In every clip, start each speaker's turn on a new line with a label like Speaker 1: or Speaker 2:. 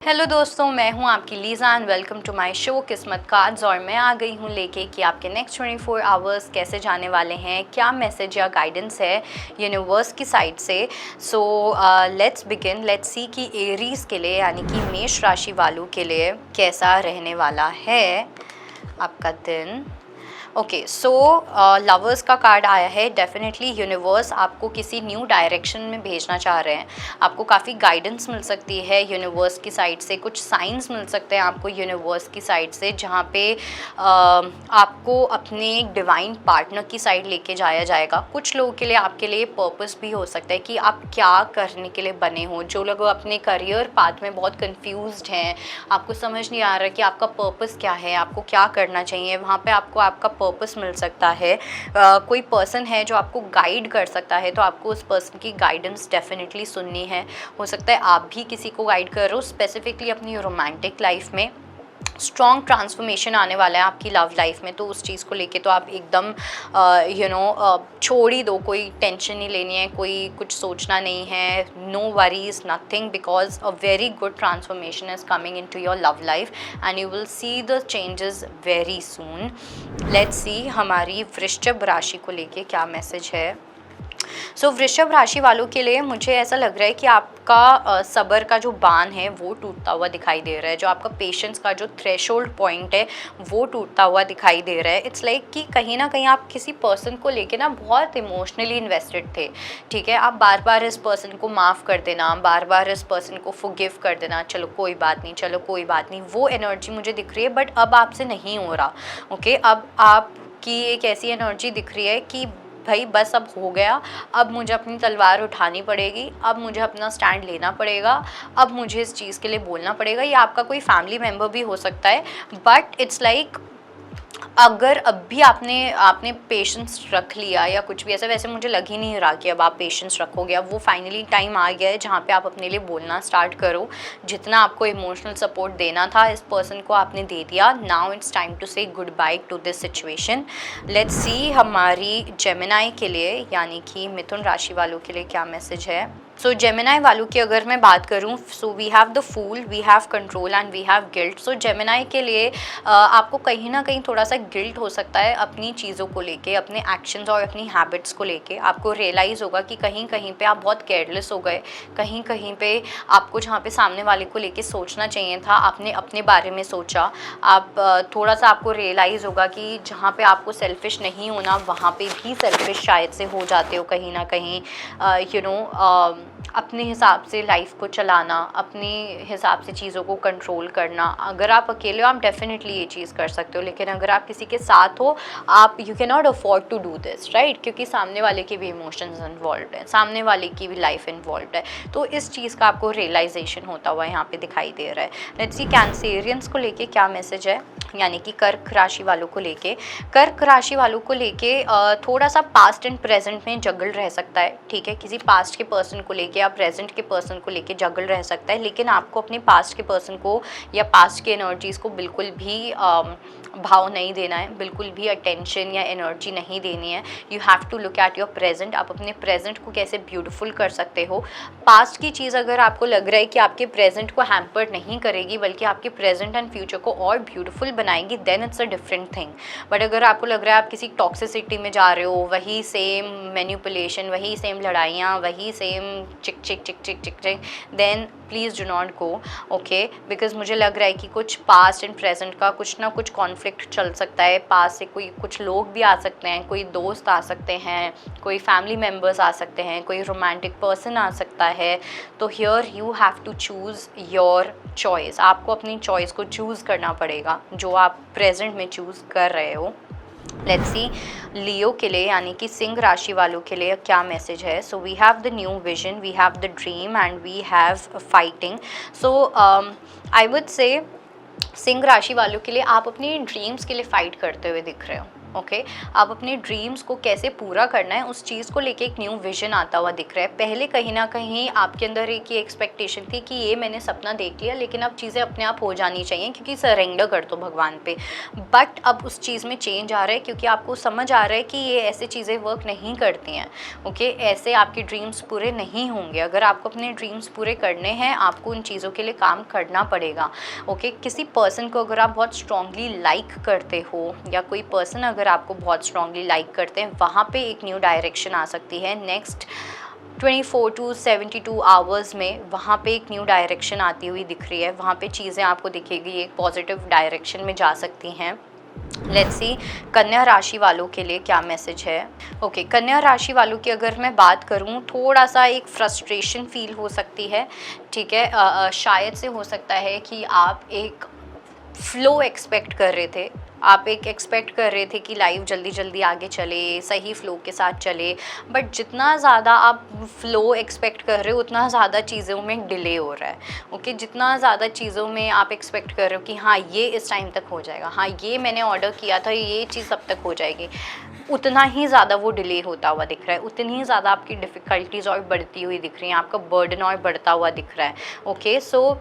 Speaker 1: Hello दोस्तों, मैं हूं आपकी Lisa and welcome to my show किस्मत कार्ड्स। और मैं आ गई हूं लेके कि आपके नेक्स्ट 24 आवर्स कैसे जाने वाले हैं, क्या मैसेज या गाइडेंस है यूनिवर्स की साइड से। So let's begin, let's see कि एरीज़ के लिए यानी कि मेष राशि वालों के लिए कैसा रहने वाला है आपका दिन। ओके, सो लवर्स का कार्ड आया है। डेफिनेटली यूनिवर्स आपको किसी न्यू डायरेक्शन में भेजना चाह रहे हैं। आपको काफ़ी गाइडेंस मिल सकती है यूनिवर्स की साइड से, कुछ साइंस मिल सकते हैं आपको यूनिवर्स की साइड से, जहाँ पे आपको अपने डिवाइन पार्टनर की साइड लेके जाया जाएगा। कुछ लोगों के लिए आपके लिए पर्पस भी हो सकता है कि आप क्या करने के लिए बने हो। जो लोग अपने करियर पाथ में बहुत कंफ्यूज्ड हैं, आपको समझ नहीं आ रहा कि आपका पर्पस क्या है, आपको क्या करना चाहिए, वहाँ पे आपको आपका पर्पस मिल सकता है। कोई पर्सन है जो आपको गाइड कर सकता है, तो आपको उस पर्सन की गाइडेंस डेफिनेटली सुननी है। हो सकता है आप भी किसी को गाइड कर रहे हो, स्पेसिफिकली अपनी रोमांटिक लाइफ में स्ट्रॉन्ग ट्रांसफॉर्मेशन आने वाला है आपकी लव लाइफ में। तो उस चीज़ को लेके तो आप एकदम छोड़ ही दो, कोई टेंशन नहीं लेनी है, कोई कुछ सोचना नहीं है। No worries, nothing, because a very good transformation is coming in to your love life and you will see the changes very soon. Let's see हमारी वृश्चिक राशि को लेके क्या मैसेज है। सो वृषभ राशि वालों के लिए मुझे ऐसा लग रहा है कि आपका सब्र का जो बांध है वो टूटता हुआ दिखाई दे रहा है। जो आपका पेशेंस का जो थ्रेशोल्ड पॉइंट है वो टूटता हुआ दिखाई दे रहा है। इट्स लाइक कि कहीं ना कहीं आप किसी पर्सन को लेके ना बहुत इमोशनली इन्वेस्टेड थे, ठीक है। आप बार बार इस पर्सन को माफ़ कर देना, बार बार इस पर्सन को फॉरगिव कर देना, चलो कोई बात नहीं, चलो कोई बात नहीं, वो एनर्जी मुझे दिख रही है। बट अब आपसे नहीं हो रहा। ओके, अब आपकी एक ऐसी एनर्जी दिख रही है कि भाई बस अब हो गया, अब मुझे अपनी तलवार उठानी पड़ेगी, अब मुझे अपना स्टैंड लेना पड़ेगा, अब मुझे इस चीज़ के लिए बोलना पड़ेगा। ये आपका कोई फैमिली मेम्बर भी हो सकता है। बट इट्स लाइक अगर अब भी आपने पेशेंस रख लिया या कुछ भी ऐसा, वैसे मुझे लग ही नहीं रहा कि अब आप पेशेंस रखोगे। अब वो फाइनली टाइम आ गया है जहाँ पे आप अपने लिए बोलना स्टार्ट करो। जितना आपको इमोशनल सपोर्ट देना था इस पर्सन को आपने दे दिया। नाउ इट्स टाइम टू से good by two this situation. Let's see हमारी जेमिनाई के लिए यानी कि मिथुन राशि वालों के लिए क्या मैसेज है। सो जेमिनाई वालों की अगर मैं बात करूँ, so we have the fool, we have control and we have guilt. So Gemini के लिए आपको कहीं ना कहीं थोड़ा सा गिल्ट हो सकता है अपनी चीज़ों को लेके, अपने एक्शंस और अपनी हैबिट्स को लेके। आपको रियलाइज़ होगा कि कहीं कहीं पे आप बहुत केयरलेस हो गए, कहीं कहीं पे आपको जहाँ पे सामने वाले को लेके सोचना चाहिए था आपने अपने बारे में सोचा। आप थोड़ा सा आपको रियलाइज़ होगा कि जहाँ पे आपको सेल्फिश नहीं होना वहाँ पे भी सेल्फिश शायद से हो जाते हो कहीं ना कहीं। अपने हिसाब से लाइफ को चलाना, अपने हिसाब से चीज़ों को कंट्रोल करना। अगर आप अकेले हो आप डेफिनेटली ये चीज़ कर सकते हो, लेकिन अगर आप किसी के साथ हो आप you can not afford to do this, right. क्योंकि सामने वाले के भी इमोशंस इन्वॉल्व है, सामने वाले की भी लाइफ इन्वॉल्व है। तो इस चीज़ का आपको रियलाइजेशन होता हुआ यहाँ पे दिखाई दे रहा है। लेट्स सी कैंसेरियंस को लेके क्या मैसेज है, यानी कि कर्क राशि वालों को लेके। कर्क राशि वालों को लेके थोड़ा सा पास्ट एंड प्रेजेंट में जगल रह सकता है, ठीक है। किसी पास्ट के पर्सन को लेके या प्रेजेंट के पर्सन को लेके जगल रह सकता है, लेकिन आपको अपने पास्ट के पर्सन को या पास्ट के एनर्जीज़ को बिल्कुल भी भाव नहीं देना है, बिल्कुल भी अटेंशन या एनर्जी नहीं देनी है। You have to look at your present. आप अपने प्रेजेंट को कैसे ब्यूटीफुल कर सकते हो। पास्ट की चीज़ अगर आपको लग रहा है कि आपके प्रेजेंट को हैम्पर नहीं करेगी बल्कि आपके प्रेजेंट एंड फ्यूचर को और ब्यूटीफुल बनाएंगी, then it's a different thing. But अगर आपको लग रहा है आप किसी टॉक्सिसिटी में जा रहे हो, वही सेम मैनिपुलेशन, वही सेम लड़ाइयाँ, वही सेम चिक चिक चिक चिक चिक चिक, then please do not go, okay. Because मुझे लग रहा है कि कुछ पास्ट एंड प्रेजेंट का कुछ ना कुछ कॉन्फ्लिक्ट चल सकता है। पास्ट से कोई कुछ लोग भी आ सकते हैं, कोई दोस्त आ सकते हैं, कोई फैमिली मेम्बर्स आ सकते हैं, कोई रोमांटिक पर्सन आ सकता है। तो here you have to choose your choice. आपको अपनी चॉइस को चूज़ करना पड़ेगा जो आप प्रेजेंट में चूज़ कर रहे हो। लेट्स सी लियो के लिए यानी कि सिंह राशि वालों के लिए क्या मैसेज है। So we have the new vision, we have the dream and we have fighting. So I would say सिंह राशि वालों के लिए आप अपनी ड्रीम्स के लिए फाइट करते हुए दिख रहे हो, ओके आप अपने ड्रीम्स को कैसे पूरा करना है उस चीज़ को लेके एक न्यू विजन आता हुआ दिख रहा है। पहले कहीं ना कहीं आपके अंदर एक ये एक्सपेक्टेशन थी कि ये मैंने सपना देख लिया, लेकिन अब चीज़ें अपने आप हो जानी चाहिए क्योंकि सरेंडर कर दो भगवान पे। बट अब उस चीज़ में चेंज आ रहा है क्योंकि आपको समझ आ रहा है कि ये ऐसे चीज़ें वर्क नहीं करती हैं। ओके ऐसे आपके ड्रीम्स पूरे नहीं होंगे। अगर आपको अपने ड्रीम्स पूरे करने हैं आपको उन चीज़ों के लिए काम करना पड़ेगा। ओके किसी पर्सन को अगर आप बहुत स्ट्रांगली लाइक करते हो या कोई पर्सन अगर आपको बहुत स्ट्रांगली लाइक करते हैं, वहाँ पे एक न्यू डायरेक्शन आ सकती है नेक्स्ट 24 टू 72 आवर्स में। वहाँ पे एक न्यू डायरेक्शन आती हुई दिख रही है। वहाँ पे चीज़ें आपको दिखेगी एक पॉजिटिव डायरेक्शन में जा सकती हैं। लेट्स सी कन्या राशि वालों के लिए क्या मैसेज है। ओके कन्या राशि वालों की अगर मैं बात करूं, थोड़ा सा एक फ्रस्ट्रेशन फील हो सकती है। ठीक है शायद से हो सकता है कि आप एक फ्लो एक्सपेक्ट कर रहे थे। आप एक एक्सपेक्ट कर रहे थे कि लाइफ जल्दी जल्दी आगे चले, सही फ्लो के साथ चले, बट जितना ज़्यादा आप फ्लो एक्सपेक्ट कर रहे हो उतना ज़्यादा चीज़ों में डिले हो रहा है। ओके जितना ज़्यादा चीज़ों में आप एक्सपेक्ट कर रहे हो कि हाँ ये इस टाइम तक हो जाएगा, हाँ ये मैंने ऑर्डर किया था ये चीज़ अब तक हो जाएगी, उतना ही ज़्यादा वो डिले होता हुआ दिख रहा है। उतनी ही ज़्यादा आपकी डिफ़िकल्टीज़ और बढ़ती हुई दिख रही हैं, आपका बर्डन और बढ़ता हुआ दिख रहा है। ओके सो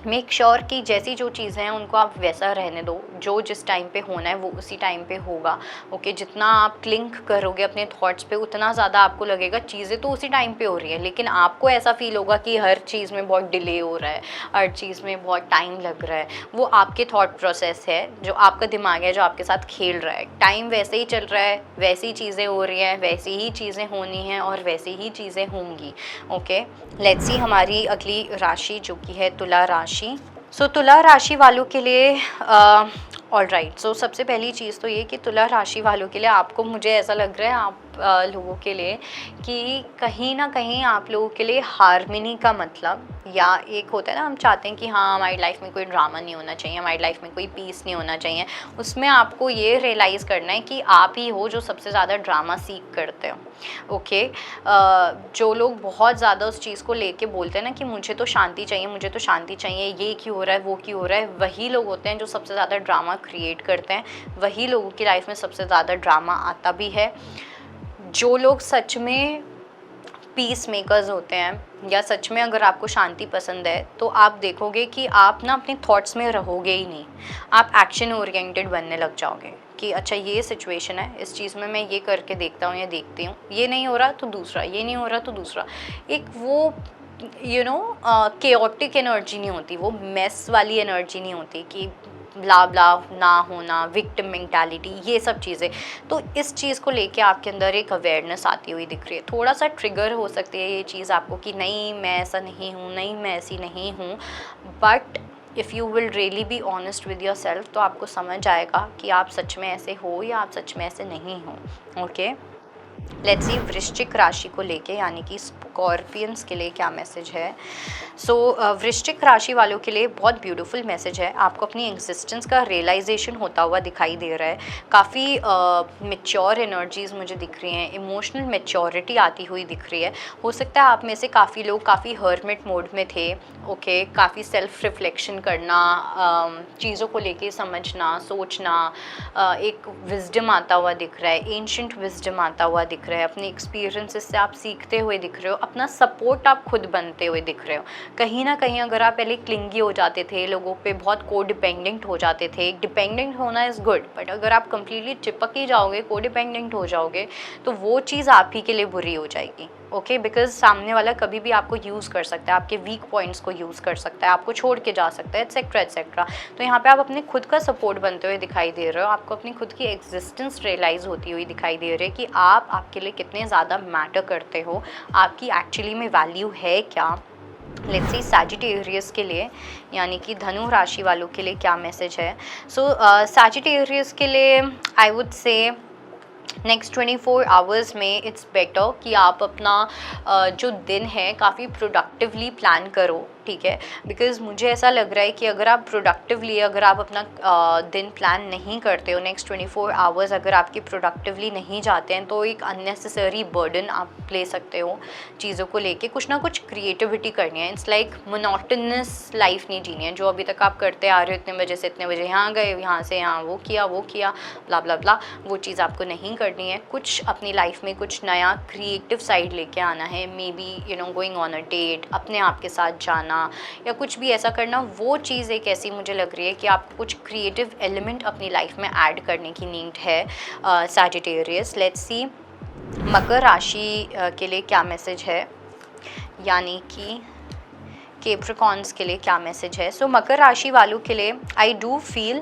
Speaker 1: मेक श्योर कि जैसी जो चीज़ें हैं उनको आप वैसा रहने दो, जो जिस टाइम पे होना है वो उसी टाइम पे होगा। ओके जितना आप क्लिंक करोगे अपने थॉट्स पे उतना ज़्यादा आपको लगेगा चीज़ें तो उसी टाइम पे हो रही है, लेकिन आपको ऐसा फील होगा कि हर चीज़ में बहुत डिले हो रहा है, हर चीज़ में बहुत टाइम लग रहा है। वो आपके थॉट प्रोसेस है, जो आपका दिमाग है जो आपके साथ खेल रहा है। टाइम वैसे ही चल रहा है, वैसी चीज़ें हो रही हैं, वैसी ही चीज़ें होनी हैं और वैसी ही चीज़ें होंगी। ओके लेट्स सी हमारी अगली राशि जो कि है तुला राशि। सो तुला राशि वालों के लिए ऑल राइट सो सबसे पहली चीज़ तो ये कि तुला राशि वालों के लिए आपको, मुझे ऐसा लग रहा है आप लोगों के लिए कि कहीं ना कहीं आप लोगों के लिए हार्मनी का मतलब, या एक होता है ना हम चाहते हैं कि हाँ हमारी लाइफ में कोई ड्रामा नहीं होना चाहिए, हमारी लाइफ में कोई पीस नहीं होना चाहिए, उसमें आपको ये रियलाइज़ करना है कि आप ही हो जो सबसे ज़्यादा ड्रामा सीख करते हो। ओके जो लोग बहुत ज़्यादा उस चीज़ को लेके बोलते हैं ना कि मुझे तो शांति चाहिए, मुझे तो शांति चाहिए, ये क्यों हो रहा है वो क्यों हो रहा है, वही लोग होते हैं जो सबसे ज़्यादा ड्रामा क्रिएट करते हैं। वही लोगों की लाइफ में सबसे ज़्यादा ड्रामा आता भी है। जो लोग सच में पीस मेकर्स होते हैं या सच में अगर आपको शांति पसंद है तो आप देखोगे कि आप ना अपने थॉट्स में रहोगे ही नहीं, आप एक्शन ओरिएंटेड बनने लग जाओगे कि अच्छा ये सिचुएशन है, इस चीज़ में मैं ये करके देखता हूँ या देखती हूँ, ये नहीं हो रहा तो दूसरा, ये नहीं हो रहा तो दूसरा। एक वो केओटिक एनर्जी नहीं होती, वो मेस वाली एनर्जी नहीं होती कि ब्ला ब्ला ना होना, विक्टिम मेंटालिटी, ये सब चीज़ें। तो इस चीज़ को लेके आपके अंदर एक अवेयरनेस आती हुई दिख रही है। थोड़ा सा ट्रिगर हो सकती है ये चीज़ आपको कि नहीं मैं ऐसा नहीं हूँ, नहीं मैं ऐसी नहीं हूँ, but if you will really be honest with your self तो आपको समझ आएगा कि आप सच में ऐसे हो या आप सच में ऐसे नहीं हो। ओके लेट्स सी वृश्चिक राशि को लेके यानी कि स्कॉर्पियंस के लिए क्या मैसेज है। सो वृश्चिक राशि वालों के लिए बहुत ब्यूटीफुल मैसेज है। आपको अपनी एग्जिस्टेंस का रियलाइजेशन होता हुआ दिखाई दे रहा है। काफ़ी मैच्योर एनर्जीज़ मुझे दिख रही हैं, इमोशनल मैच्योरिटी आती हुई दिख रही है। हो सकता है आप में से काफ़ी लोग काफ़ी हर्मिट मोड में थे। ओके काफ़ी सेल्फ रिफ्लेक्शन करना, चीज़ों को लेके समझना, सोचना, एक विजडम आता हुआ दिख रहा है, एंशिएंट विजडम आता हुआ दिख रहा है। अपने एक्सपीरियंसेस से आप सीखते हुए दिख रहे हो, अपना सपोर्ट आप खुद बनते हुए दिख रहे हो। कहीं ना कहीं अगर आप पहले क्लिंगी हो जाते थे, लोगों पे बहुत को डिपेंडेंट हो जाते थे, डिपेंडेंट होना इज़ गुड, बट अगर आप कम्प्लीटली चिपक ही जाओगे, को डिपेंडेंट हो जाओगे तो वो चीज़ आप ही के लिए बुरी हो जाएगी। ओके बिकॉज सामने वाला कभी भी आपको यूज़ कर सकता है, आपके वीक पॉइंट्स को यूज़ कर सकता है, आपको छोड़ के जा सकता है, एट्सेट्रा एट्सेट्रा। तो यहाँ पे आप अपने खुद का सपोर्ट बनते हुए दिखाई दे रहे हो, आपको अपनी खुद की एग्जिस्टेंस रियलाइज़ होती हुई दिखाई दे रही है कि आप आपके लिए कितने ज़्यादा मैटर करते हो, आपकी एक्चुअली में वैल्यू है क्या। लेट्स सी सैजिटेरियस के लिए यानी कि धनु राशि वालों के लिए क्या मैसेज है। सो सैजिटेरियस के लिए आई वुड से नेक्स्ट 24 आवर्स में इट्स बेटर कि आप अपना जो दिन है काफ़ी प्रोडक्टिवली प्लान करो। ठीक है, बिकॉज़ मुझे ऐसा लग रहा है कि अगर आप प्रोडक्टिवली, अगर आप अपना दिन प्लान नहीं करते हो, नेक्स्ट 24 आवर्स अगर आपके प्रोडक्टिवली नहीं जाते हैं, तो एक अननेसेसरी बर्डन आप ले सकते हो चीज़ों को लेके। कुछ ना कुछ क्रिएटिविटी करनी है। इट्स लाइक मोनोटोनस लाइफ नहीं जीनी है, जो अभी तक आप करते आ रहे हो, इतने बजे से इतने बजे यहाँ गए, यहाँ से यहाँ वो किया ब्ला ब्ला ब्ला, वो चीज़ आपको नहीं करनी है। कुछ अपनी लाइफ में कुछ नया क्रिएटिव साइड लेके आना है। Maybe going on a date, अपने आप के साथ जाना, या कुछ भी ऐसा करना। वो चीज़ एक ऐसी मुझे लग रही है कि आपको कुछ क्रिएटिव एलिमेंट अपनी लाइफ में ऐड करने की नीड है। सैजिटेरियस, लेट्स सी मकर राशि के लिए क्या मैसेज है, यानी कि कैप्रिकॉर्न्स के लिए क्या मैसेज है। सो मकर राशि वालों के लिए आई डू फील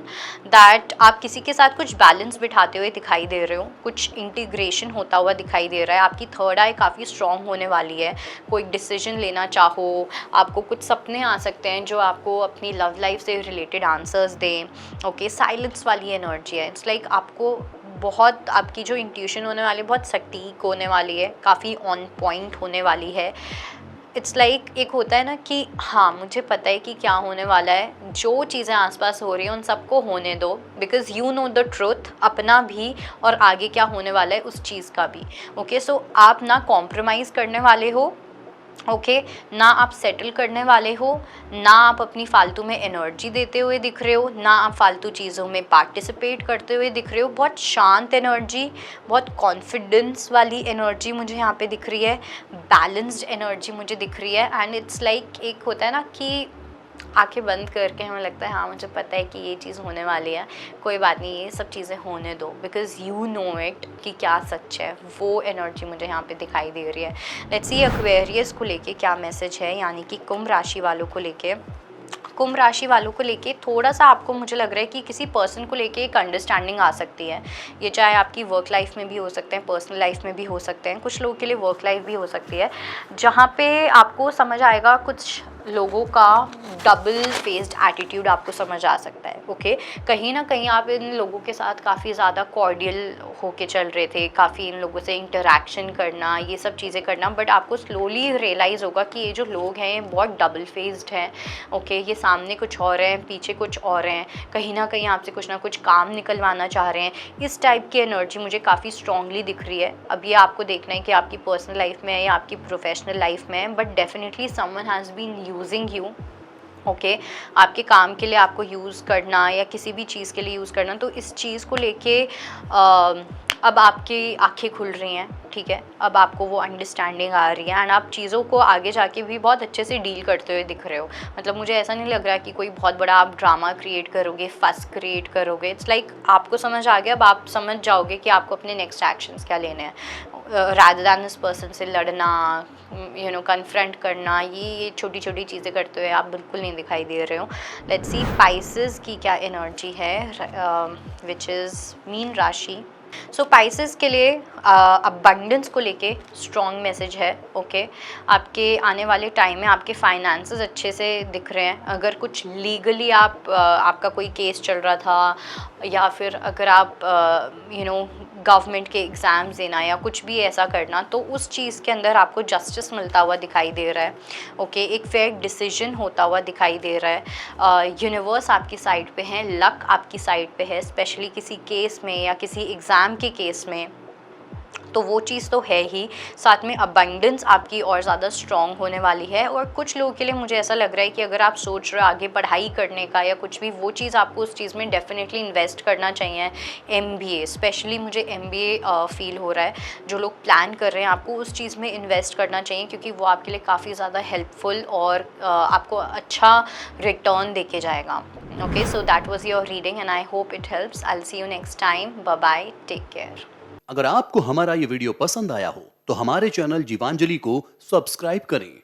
Speaker 1: दैट आप किसी के साथ कुछ बैलेंस बिठाते हुए दिखाई दे रहे हो, कुछ इंटीग्रेशन होता हुआ दिखाई दे रहा है। आपकी थर्ड आई काफ़ी स्ट्रॉन्ग होने वाली है। कोई डिसीजन लेना चाहो, आपको कुछ सपने आ सकते हैं जो आपको अपनी लव लाइफ से रिलेटेड आंसर्स दें। ओके, साइलेंस वाली एनर्जी है। इट्स लाइक आपको बहुत, आपकी जो इंट्यूशन होने वाली है बहुत सटीक होने वाली है, काफ़ी ऑन पॉइंट होने वाली है। इट्स लाइक एक होता है ना कि हाँ मुझे पता है कि क्या होने वाला है, जो चीज़ें आसपास हो रही हैं उन सबको होने दो, because you know the truth, अपना भी और आगे क्या होने वाला है उस चीज़ का भी। ओके, सो आप ना कॉम्प्रोमाइज़ करने वाले हो, ओके, ना आप सेटल करने वाले हो, ना आप अपनी फालतू में एनर्जी देते हुए दिख रहे हो, ना आप फालतू चीज़ों में पार्टिसिपेट करते हुए दिख रहे हो। बहुत शांत एनर्जी, बहुत कॉन्फिडेंस वाली एनर्जी मुझे यहाँ पे दिख रही है, बैलेंस्ड एनर्जी मुझे दिख रही है। एंड इट्स लाइक एक होता है ना कि आंखें बंद करके हमें लगता है हाँ मुझे पता है कि ये चीज़ होने वाली है, कोई बात नहीं, ये सब चीज़ें होने दो, बिकॉज़ यू नो इट कि क्या सच है। वो एनर्जी मुझे यहाँ पे दिखाई दे रही है। लेट्स सी एक्वेरियस को लेके क्या मैसेज है, यानी कि कुंभ राशि वालों को लेके। कुंभ राशि वालों को लेके थोड़ा सा आपको मुझे लग रहा है कि किसी पर्सन को लेके एक अंडरस्टैंडिंग आ सकती है। ये चाहे आपकी वर्क लाइफ में भी हो सकते हैं, पर्सनल लाइफ में भी हो सकते हैं, कुछ लोगों के लिए वर्क लाइफ भी हो सकती है, जहाँ पे आपको समझ आएगा कुछ लोगों का डबल फेस्ड एटीट्यूड आपको समझ आ सकता है। ओके, कहीं ना कहीं आप इन लोगों के साथ काफ़ी ज़्यादा कॉर्डियल होके चल रहे थे, काफ़ी इन लोगों से इंटरेक्शन करना, ये सब चीज़ें करना, बट आपको स्लोली रियलाइज़ होगा कि ये जो लोग हैं ये बहुत डबल फेस्ड हैं। ओके, ये सामने कुछ और हैं, पीछे कुछ और हैं, कहीं ना कहीं आपसे कुछ ना कुछ काम निकलवाना चाह रहे हैं। इस टाइप की एनर्जी मुझे काफ़ी स्ट्रांगली दिख रही है। अब ये आपको देखना है कि आपकी पर्सनल लाइफ में है या आपकी प्रोफेशनल लाइफ में है, but definitely someone has been using you. Okay, आपके काम के लिए आपको यूज़ करना या किसी भी चीज़ के लिए यूज़ करना, तो इस चीज़ को लेके अब आपकी आंखें खुल रही हैं, ठीक है, अब आपको वो अंडरस्टैंडिंग आ रही है, एंड आप चीज़ों को आगे जाके भी बहुत अच्छे से डील करते हुए दिख रहे हो। मतलब मुझे ऐसा नहीं लग रहा कि कोई बहुत बड़ा आप ड्रामा क्रिएट करोगे, फस क्रिएट करोगे। इट्स लाइक आपको समझ आ गया, अब आप समझ जाओगे कि आपको अपने नेक्स्ट एक्शंस क्या लेने हैं, रादर दैन इस पर्सन से लड़ना, कन्फ्रंट करना, ये छोटी छोटी चीज़ें करते हुए आप बिल्कुल नहीं दिखाई दे रहे हो। लेट्स सी पाइसेस की क्या एनर्जी है, विच इज़ मीन राशि। सो पाइसेस के लिए अबंडेंस को लेके स्ट्रॉन्ग मैसेज है। ओके, आपके आने वाले टाइम में आपके फाइनेंसेस अच्छे से दिख रहे हैं। अगर कुछ लीगली आपका कोई केस चल रहा था, या फिर अगर आप गवर्नमेंट के एग्ज़ाम्स देना या कुछ भी ऐसा करना, तो उस चीज़ के अंदर आपको जस्टिस मिलता हुआ दिखाई दे रहा है। ओके, एक फेयर डिसीजन होता हुआ दिखाई दे रहा है। यूनिवर्स आपकी साइड पे है, लक आपकी साइड पे है, स्पेशली किसी केस में या किसी एग्ज़ाम के केस में, तो वो चीज़ तो है ही। साथ में अबंडेंस आपकी और ज़्यादा स्ट्रॉन्ग होने वाली है। और कुछ लोगों के लिए मुझे ऐसा लग रहा है कि अगर आप सोच रहे हो आगे पढ़ाई करने का या कुछ भी, वो चीज़ आपको उस चीज़ में डेफिनेटली इन्वेस्ट करना चाहिए। MBA, स्पेशली मुझे MBA फील हो रहा है। जो लोग प्लान कर रहे हैं आपको उस चीज़ में इन्वेस्ट करना चाहिए, क्योंकि वो आपके लिए काफ़ी ज़्यादा हेल्पफुल और आपको अच्छा रिटर्न देके जाएगा। Okay, so that was your reading and I hope it helps. I will see you next time. Bye bye, take care.
Speaker 2: अगर आपको हमारा ये वीडियो पसंद आया हो तो हमारे चैनल जीवांजलि को सब्सक्राइब करें